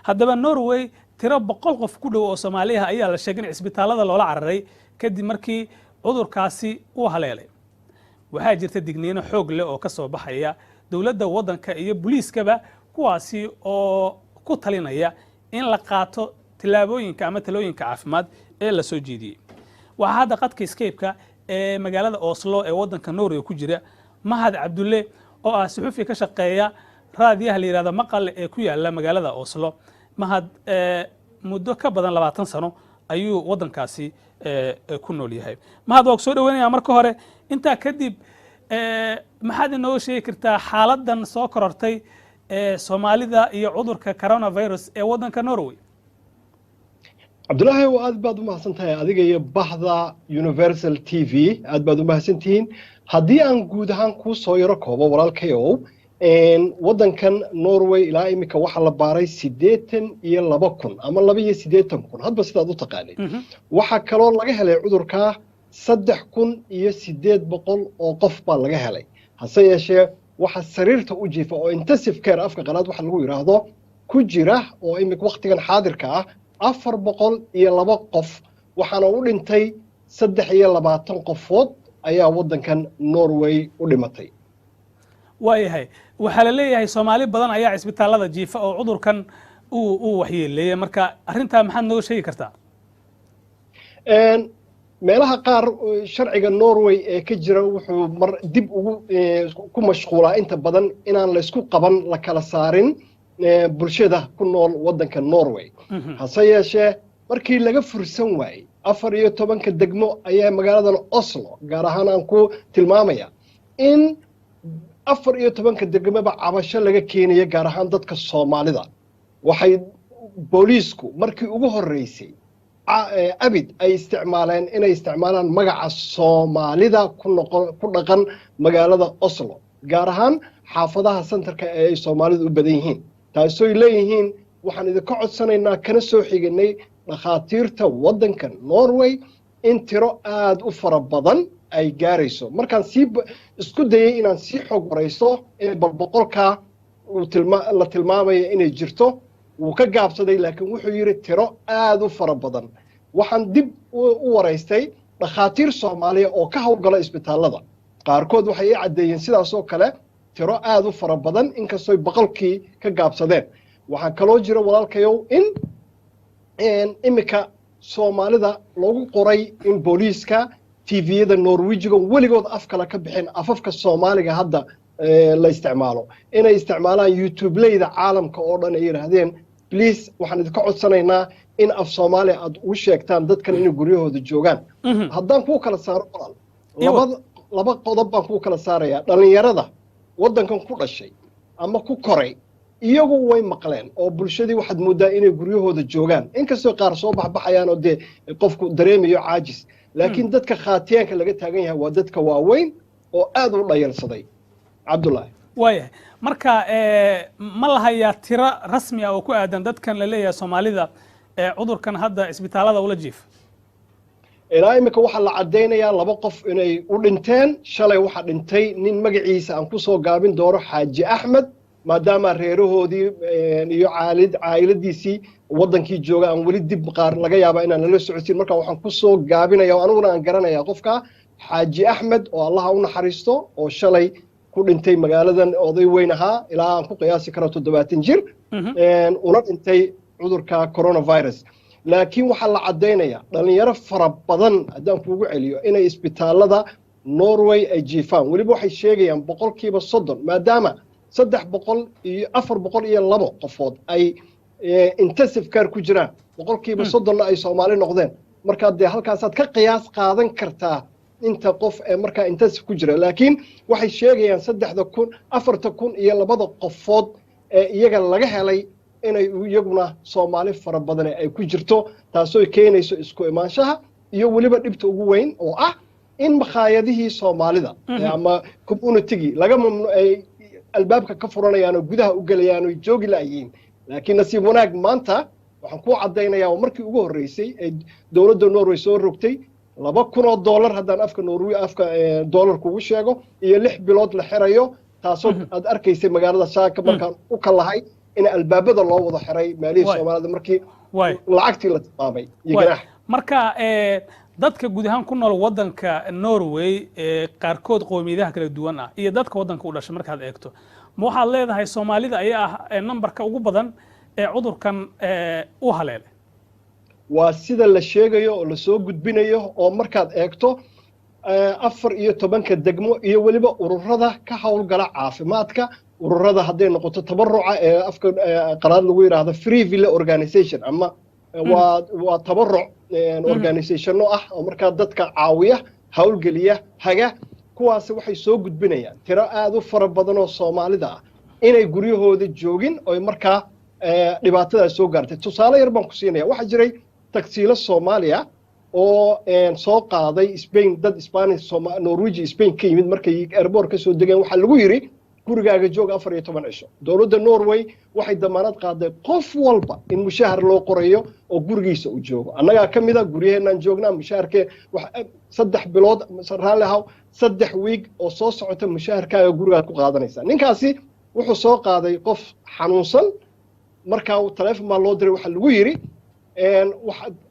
haddaba Norway tiro 100 qof ku dhow oo Soomaaliya ayaa la sheegay in isbitaalada loola cararay kadib markii cudurkaasi uu haleelay waxaa jirta digniino xoog leh oo ka soo baxaya dawladda waddanka iyo booliiskaba kuwaasi oo ku talinaya in la qaato tilaabooyinka ama talooyinka caafimaad ee la soo jeediyay waxaa hadda qadka Skype-ka ee magaalada Oslo ee waddanka Norway ku jira Mahad Cabdulle oo ah suxufi ka shaqeeya raadiyaha la yiraahdo Maqal ee ku yaala magaalada Oslo Mahad muddo ka badan 20 sano ayuu waddankaasi ku nool yahay Mahad waa soo dhaweynaya marka hore inta kadib maxaad inoo sheegi kartaa xaaladdan soo korortay Soomaalida iyo cudurka coronavirus ee waddanka Norway Abdullahi waa aad baad u mahadsantahay adiga iyo bahda Universal TV aad baad u mahadsantihiin haddii aan guud ahaan ku soo yaro koobo walaalkayow waddankan Norway ilaa imika waxa la baaray 82,000 ama 82,000 hadba sidaad u taqaanid waxa kaloo laga helay cudurka 3,800 oo qof baa laga helay hase yeeshee waxa sariirta u jiifa oo intensive care afka qalaad waxa lagu yiraahdo ku jira oo imika waqtigan xaadirka ah 402 qof waxaana u dhintay 23 qofood ayaa waddankan Norway u dhimatay waayahay waxa la leeyahay Soomaali badan ayaa isbitaalada jiifa oo cudurkan uu waxyeeleeyay marka arinta maxaad noo sheegi kartaa meelaha qaar sharciga Norway ee ka jira wuxuu mar dib ugu ku mashquulaa inta badan inaan la isku qaban la kala saarin bulshada ku nool waddanka Norway hase yeeshee markii laga fursan waayay 14 degmo ayaa magaaladan Oslo gaar ahaan aan ku tilmaamaya in 14 degmaba cabasho laga keenayo gaar ahaan dadka Soomaalida waxay booliisku markii ugu horeysay abid ay isticmaaleen inay isticmaalaan magaca Soomaalida ku dhaqan magaalada Oslo gaar ahaan xaafadaha centerka ee ay Soomaalidu u badan yihiin taasoo ay leeyihiin waxaan idinka codsanaynaa kana soo xignay dhakhaatiirta waddanka Norway in tiro aad u fara badan ay gaarayso markaan isku dayay inaan si xog warayso in boqolka la tilmaamayo inay jirto wuu ka gaabsaday laakiin wuxuu yiri tiro aad u fara badan waxaan dib u waraystay dhakhaatiir Soomaaliya oo ka hawlgala isbitaalada qaarkood waxay i cadeeyeen sidaas oo kale tiro aad u fara badan inkastoo boqolkii ka gaabsadeen waxa kaloo jira walaalkayow in imika Soomaalida lagu qoray in booliiska TV-yada Norwegian weligood af kala ka bixin afafka Soomaaliga hadda la isticmaalo inay isticmaalaan YouTube-leyda caalamka oo dhan ay yiraahdeen please waxaan idinka codsanaynaa in af Soomaali aad u sheegtaan dadkan inay guryahooda joogaan haddaan ku kala saaro laba qodob baan ku kala saarayaa dhalinyarada waddankan ku dhashay ama ku koray iyagu way maqleen oo bulshadii waxaad moodaa inay guryahooda joogaan inkastoo qaar soo baxayaan oo de qofku dareemayo caajis laakiin dadka khaatiyaanka laga taagan yahay waa dadka waaweyn oo aad u dhayalsaday Cabdullahi waayahay marka ma lahayaa tiro rasmi ah oo ku aadan dadkan la leeyahay Soomaalida cudurkan hadda isbitaalada ula jiif ilaa imika waxa la cadeynayaa 2 qof inay u dhinteen shalay waxa dhintay nin magaciisa aan ku soo gaabin doono Xaaji Axmed maadaama reerahoodii iyo caa'iladiisii waddankii jooga aan wali dib qaar laga yaabaa inaan la socodsiin marka waxaan ku soo gaabinayaa aniguna aan garanayaa qofka Xaaji Axmed oo Allah u naxariisto oo shalay ku dhintay magaaladan oday weyn ahaa ilaa aan ku qiyaasi karo 70 jir una dhintay cudurka coronavirus laakiin waxa la cadeynayaa dhalinyaro fara badan haddaan kuugu celiyo inay isbitaalada Norway ay jiifaan waliba waxay sheegayaan 30% maadaama 402 qofood ay intensive care ku jiraan 30% ay Soomaali noqdeen marka de halkaasaad ka qiyaas qaadan kartaa inta qof ee marka intensive ku jira laakiin waxay sheegayaan 4,002 qofood ee iyaga laga helay inay iyaguna Soomaali fara badan ay ku jirto taasoo keenayso isku imaanshaha iyo waliba dhibta ugu weyn oo ah in makhaayadihii Soomaalida ama community laga mamnuucay albaabka ka furanayaan oo gudaha u galayaan oo joogi laayiin laakiin nasiib wanaag maanta waxaan ku cadeynayaa markii ugu horeysay ee dawladda Norway soo rogtay $2,000 haddaan afka Norway afka dollar kugu sheego iyo 6 bilood la xirayo taasoo aad arkaysay magaalada Saaka markaan u kalahay in albaabada loo wada xiray maalihii Soomaalida markii lacagtii la tilmaamay iyo ganaax marka dadka guud ahaan ku nool wadanka Norway qaarkood qowmiyadaha kala duwan ah iyo dadka wadanka u dhashay markaad eegto ma waxaad leedahay Soomaalida ayaa ah numberka ugu badan ee cudurkan u haleelay waa sida la sheegayo oo la soo gudbinayo oo markaad eegto 14 degmo iyo waliba ururada ka hawlgala caafimaadka ururada hadday noqoto tabaruca ee afka qaraad lagu yiraahdo free villa organization ama waa tabaruc organization ah oo markaa dadka caawiya hawlgeliya haga kuwaas waxay soo gudbinayaan tiro aad u fara badan oo Soomaalida ah inay guryahooda joogin oo markaa dhibaatada soo gaartay tusaale yar baan ku siinaya waxa jiray taksiilo Soomaaliya oo soo qaaday Spain dad Spanish Norway Spain ka yimid markay airport ka soo degeen waxa lagu yiri gurigaaga joog 14 cisho dawladda Norway waxay damaanad qaaday qof walba in mushahar loo qorayo oo gurigiisa u joogo annaga kamid ah guriyeenan joognaa mushaharkee 3 bilood raalahaw 3 week oo soo socota mushaharkaaga guriga ku qaadanaysa ninkaasi wuxuu soo qaaday qof xanuunsan markaa telefoon ma loo diray waxa lagu yiri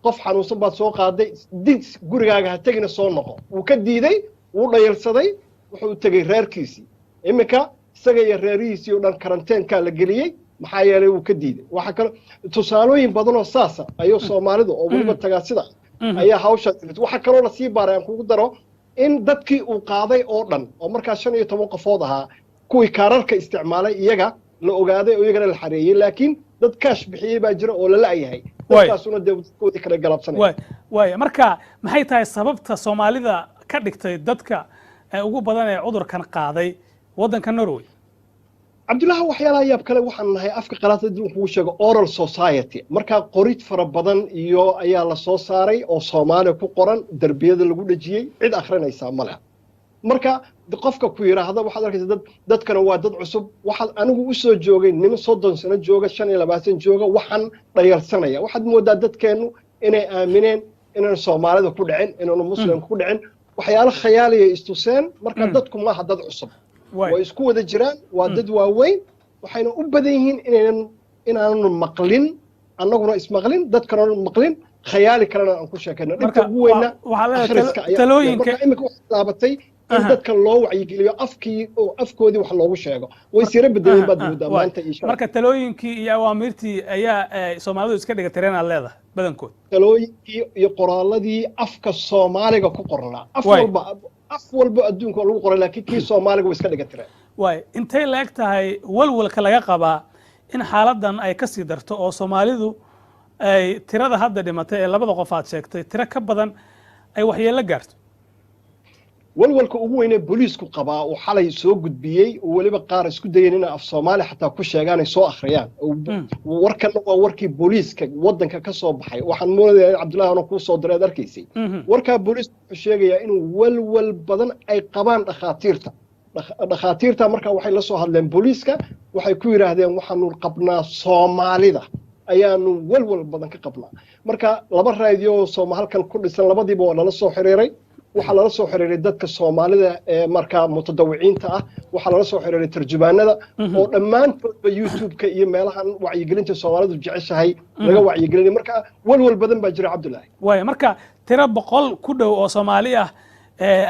qof xanuunsan baad soo qaaday did gurigaaga ha tagina soo noqo uu ka diiday uu dhayalsaday wuxuu tagay reerkiisii imika isaga iyo reerihiisii oo dhan karanteenka la geliyay maxaa yeelay uu ka diiday waxa kale tusaalooyin badan oo saasa ayuu Soomaalidu oo waliba tagaa sida ayaa hawsha waxa kale oo la sii baaray aan kugu daro in dadkii uu qaaday oo dhan oo markaa 15 qofood ahaa kuwii kaararka isticmaalay iyaga la ogaaday oo iyagana la xareeyay laakiin dad kaash bixiyay baa jira oo la laayahay dadkaasuna dawladkoodii kala galabsanay waay marka maxay tahay sababta Soomaalida ka dhigtay dadka ugu badan ee cudurkan qaaday wadanka Norway Abdullaah waxyaalaha yaab kale waxaan nahay afka qalaad uu sheego oral society marka qorid fara badan iyo ayaa la soo saaray oo Soomaali ku qoran darbiyada lagu dhajiyay cid akhrinaysa ma laha marka qofka ku yiraahdo waxaad arkaysaa dadkana waa dad cusub waxa anigu u soo joogay nin 30 sano jooga 25 jooga waxaan dhayarsanaya waxaad moodaa dadkeenu inay aamineen inaan Soomaalida ku dhicin inaan muslimka ku dhicin waxyaalo khayaaliya istuseen marka dadku ma aha dad cusub way isku wada jiraan waa dad waaweyn waxayna u badan yihiin inaanu maqlin annaguna ismaqlin dadkana maqlin khayaali kalena aan ku sheekayno dhibka ugu weyna talooyinka imika wax laabatay in dadka loo wacyigeliyo afkoodii wax loogu sheego way sira bedeleen baad moodaa maanta iyo marka talooyinkii iyo awaamirtii ayaa Soomaalidu iska dhiga tireen aad leedahay badankood talooyinkii iyo qoraaladii afka Soomaaliga ku qornaa af walba adduunka lagu qoray laakiin kii Soomaaliga way iska dhiga tireen way intay la eg tahay walwalka laga qabaa in xaaladan ay ka sii darto oo Soomaalidu ay tirada hadda dhimatay ee labada qof aad sheegtay tiro ka badan ay waxyeello gaarto walwalka ugu weyn ee booliisku qabaa oo xalay soo gudbiyay oo waliba qaar isku dayeen in af Soomaali xataa ku sheegaan ay soo akhriyaan warkan waa warkii booliiska wadanka ka soo baxay waxaan moodayaa Cabdullaahi oo ku soo diray darkiisii warka booliisku wuxuu sheegayaa inuu walwal badan ay qabaan dhakhaatiirta marka waxay la soo hadleen booliiska waxay ku yiraahdeen waxaanu qabnaa Soomaalida ayaanu walwal badan ka qabnaa marka laba raadiyo Soomaali halkan ku dhisan labadiiba waa la soo xiriiray waxa la soo xiriiray dadka Soomaalida ee marka mutadawiciinta ah waxa la soo xiriiray tarjumaanada oo dhamaantoodba YouTube-ka iyo meelahan wacyigelinta Soomaalidu jeceshahay laga wacyigelinayo marka walwal badan baa jira Cabdullaahi way marka tiro 100 ku dhow oo Soomaali ah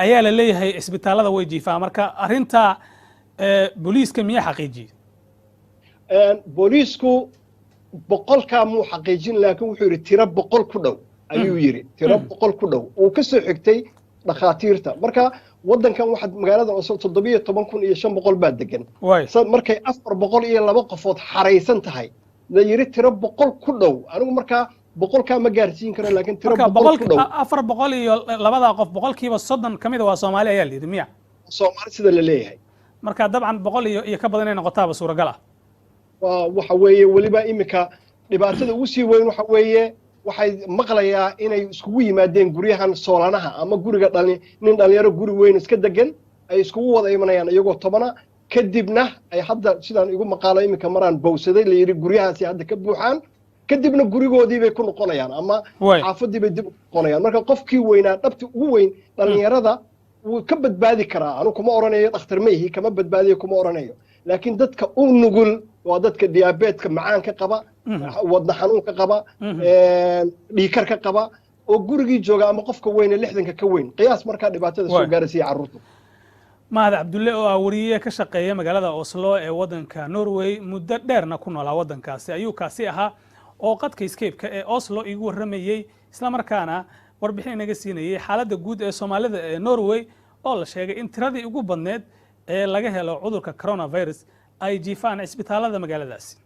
ayaa la leeyahay isbitaalada way jiifaa marka arinta booliiska miyaa xaqiijiyay booliisku 100 ka muu xaqiijin laakiin wuxuu yiri tiro 100 ku dhow ayuu yiri tiro 100 ku dhow oo ka soo xigtay dhakhaatiirta marka wadankan waxa magaalada 17,500 baa degan markay 402 qofood xareysan tahay la yiri tiro 100 ku dhow anigu marka 100 ka ma gaarsiin karo laakiin tiro 100 ku dhow 400 iyo labada qof 30% kamid waa Soomaali ayaa la yiri miya Soomaali sida la leeyahay marka dabcan 100 iyo ka badan inay noqotaaba suuragal ah waxa weeye waliba imika dhibaatada ugu sii weyn waxa weeye waxay maqlayaa inay iskugu yimaadeen guryahan Soolanaha ama guriga nin dhalinyaro guri weyn iska degan ay iskugu wada imanayaan iyagoo 10 kadibna ay hadda sidaan igu maqaalo imika maraan bowsaday la yiri guryahaasi hadda ka buuxaan kadibna gurigoodii bay ku noqonayaan ama xaafadii bay dib u noqonayaan marka qofkii weynaa dhabti ugu weyn dhalinyarada wuu ka badbaadi karaa anu kuma oranayo dhakhtar ma yihi kama badbaadiyo kuma oranayo laakiin dadka u nugul waa dadka diabeetka macaanka qaba wadna xanuunka qaba dhiikar ka qaba oo gurigii jooga ama qofka weyn ee 60 ka weyn qiyaas markaa dhibaatada soo gaaraysa carruurta mahad cabdulle oo ah wariye ka shaqeeya magaalada Oslo ee wadanka Norway muddo dheerna ku noolaa wadankaasi ayuu kaasi ahaa oo qadka Skype-ka ee Oslo igu waramayay isla markaana warbixin inaga siinayay xaaladda guud ee Soomaalida ee Norway oo la sheegay in tiradii ugu badneed ee laga helo cudurka coronavirus ay jiifaan isbitaalada magaaladaasi